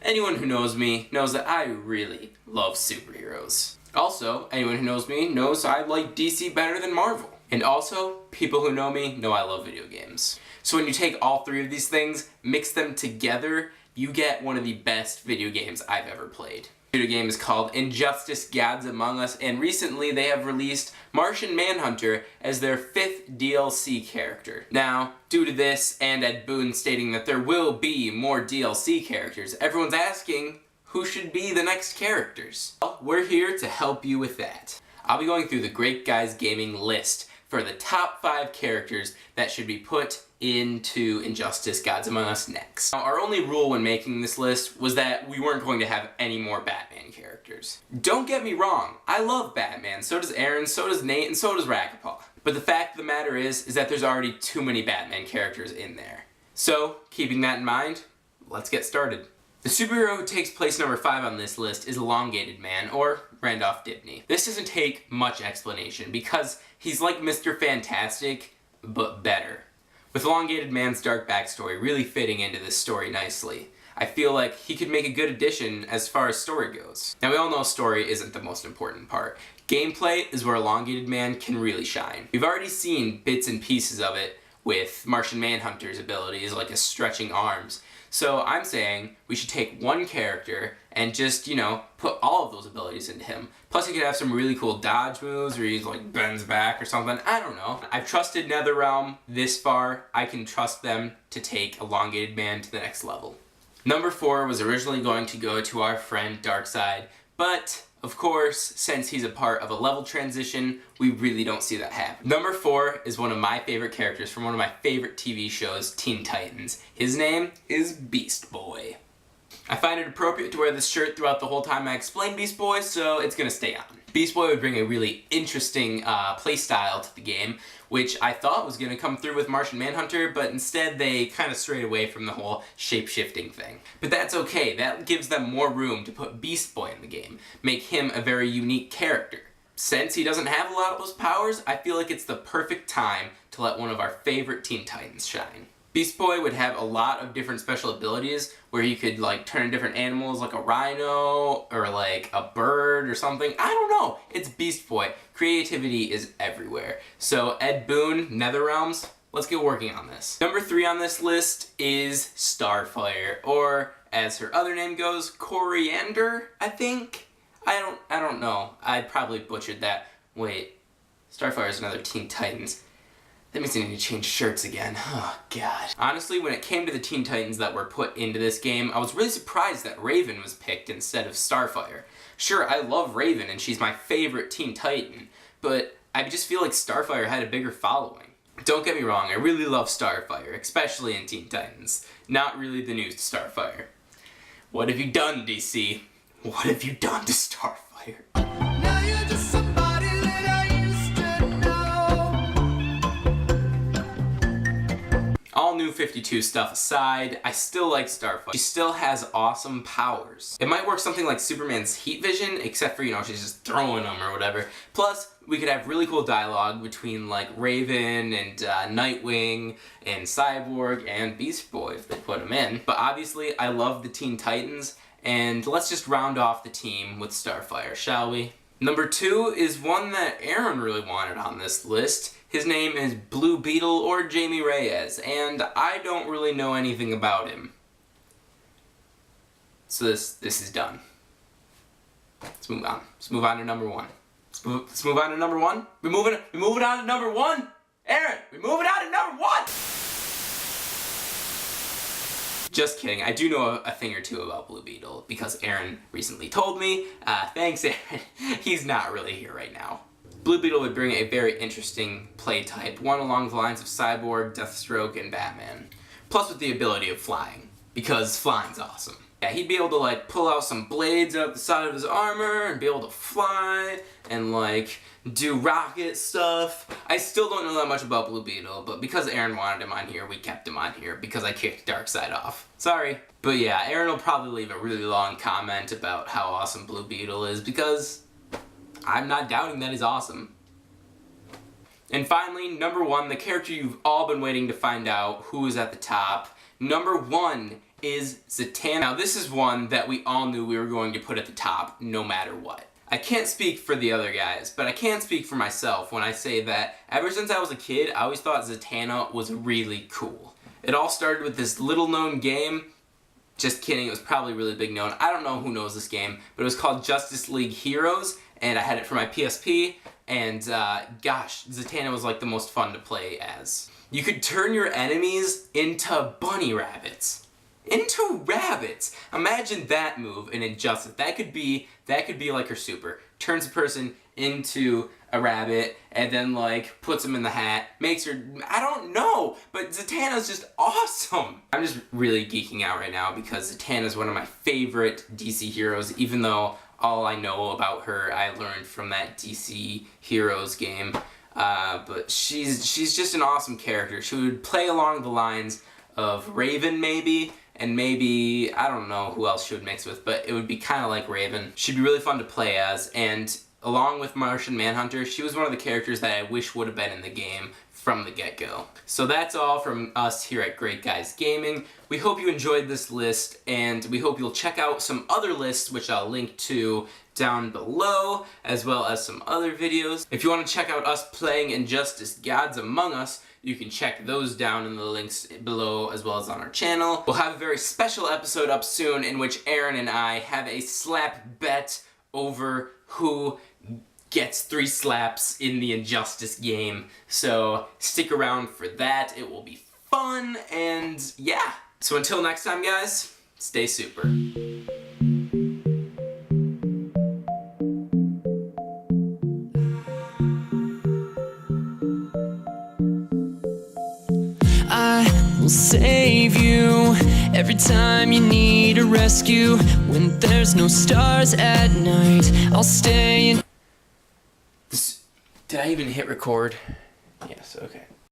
Anyone who knows me knows that I really love superheroes. Also, anyone who knows me knows I like DC better than Marvel. And also, people who know me know I love video games. So when you take all three of these things, mix them together, you get one of the best video games I've ever played. The video game is called Injustice: Gods Among Us, and recently they have released Martian Manhunter as their 5th DLC character. Now, due to this and Ed Boon stating that there will be more DLC characters, everyone's asking who should be the next characters. Well, we're here to help you with that. I'll be going through the Great Guys Gaming list for the top 5 characters that should be put into Injustice: Gods Among Us next. Now, our only rule when making this list was that we weren't going to have any more Batman characters. Don't get me wrong, I love Batman, so does Aaron, so does Nate, and so does Rakapaw. But the fact of the matter is that there's already too many Batman characters in there. So, keeping that in mind, let's get started. The superhero who takes place number 5 on this list is Elongated Man, or Randolph Dibny. This doesn't take much explanation because he's like Mr. Fantastic, but better. With Elongated Man's dark backstory really fitting into this story nicely, I feel like he could make a good addition as far as story goes. Now we all know story isn't the most important part. Gameplay is where Elongated Man can really shine. We've already seen bits and pieces of it with Martian Manhunter's abilities like his stretching arms. So I'm saying we should take one character and just, put all of those abilities into him. Plus he could have some really cool dodge moves where he like bends back or something. I don't know. I've trusted NetherRealm this far. I can trust them to take Elongated Man to the next level. Number 4 was originally going to go to our friend Darkseid, but of course, since he's a part of a level transition, we really don't see that happen. Number 4 is one of my favorite characters from one of my favorite TV shows, Teen Titans. His name is Beast Boy. I find it appropriate to wear this shirt throughout the whole time I explain Beast Boy, so it's gonna stay on. Beast Boy would bring a really interesting playstyle to the game, which I thought was gonna come through with Martian Manhunter, but instead they kind of strayed away from the whole shape-shifting thing. But that's okay, that gives them more room to put Beast Boy in the game, make him a very unique character. Since he doesn't have a lot of those powers, I feel like it's the perfect time to let one of our favorite Teen Titans shine. Beast Boy would have a lot of different special abilities where he could like turn different animals like a rhino or like a bird or something. I don't know. It's Beast Boy. Creativity is everywhere. So Ed Boon, NetherRealms, let's get working on this. Number 3 on this list is Starfire, or as her other name goes, Coriander, I think? I don't know. I probably butchered that. Wait, Starfire is another Teen Titans. That means I need to change shirts again. Oh, God. Honestly, when it came to the Teen Titans that were put into this game, I was really surprised that Raven was picked instead of Starfire. Sure, I love Raven, and she's my favorite Teen Titan, but I just feel like Starfire had a bigger following. Don't get me wrong, I really love Starfire, especially in Teen Titans. Not really the new Starfire. What have you done, DC? What have you done to Starfire? Now you're just somebody that I used to know. All new 52 stuff aside, I still like Starfire. She still has awesome powers. It might work something like Superman's heat vision, except for, she's just throwing them or whatever. Plus, we could have really cool dialogue between like Raven and Nightwing and Cyborg and Beast Boy if they put them in. But obviously, I love the Teen Titans, and let's just round off the team with Starfire, shall we? Number 2 is one that Aaron really wanted on this list. His name is Blue Beetle, or Jamie Reyes, and I don't really know anything about him. So this is done. Let's move on. Let's move on to number 1. Let's move on to number 1. We're moving on to number 1. Aaron, we're moving on to number 1. Just kidding, I do know a thing or two about Blue Beetle, because Aaron recently told me. Thanks, Aaron. He's not really here right now. Blue Beetle would bring a very interesting play type, one along the lines of Cyborg, Deathstroke, and Batman. Plus with the ability of flying, because flying's awesome. Yeah, he'd be able to like pull out some blades out the side of his armor and be able to fly and like do rocket stuff. I still don't know that much about Blue Beetle, but because Aaron wanted him on here, we kept him on here because I kicked Darkseid off. Sorry. But yeah, Aaron will probably leave a really long comment about how awesome Blue Beetle is because I'm not doubting that he's awesome. And finally, number 1, the character you've all been waiting to find out who is at the top. Number 1 is Zatanna. Now this is one that we all knew we were going to put at the top no matter what. I can't speak for the other guys, but I can speak for myself when I say that ever since I was a kid, I always thought Zatanna was really cool. It all started with this little known game. Just kidding, it was probably really big known. I don't know who knows this game, but it was called Justice League Heroes, and I had it for my PSP, and gosh, Zatanna was like the most fun to play as. You could turn your enemies into bunny rabbits. Into rabbits! Imagine that move in Injustice. That could be like her super. Turns a person into a rabbit and then like puts them in the hat, makes her, I don't know, but Zatanna's just awesome. I'm just really geeking out right now because Zatanna's one of my favorite DC heroes, even though all I know about her I learned from that DC Heroes game. But she's just an awesome character. She would play along the lines of Raven maybe, and maybe, I don't know who else she would mix with, but it would be kind of like Raven. She'd be really fun to play as, and along with Martian Manhunter, she was one of the characters that I wish would have been in the game from the get-go. So that's all from us here at Great Guys Gaming. We hope you enjoyed this list, and we hope you'll check out some other lists, which I'll link to down below, as well as some other videos. If you want to check out us playing Injustice Gods Among Us, you can check those down in the links below, as well as on our channel. We'll have a very special episode up soon in which Aaron and I have a slap bet over who gets 3 slaps in the Injustice game. So stick around for that. It will be fun, and yeah. So until next time, guys, stay super. Will save you every time you need a rescue. When there's no stars at night, I'll stay in. Did I even hit record? Yes, okay.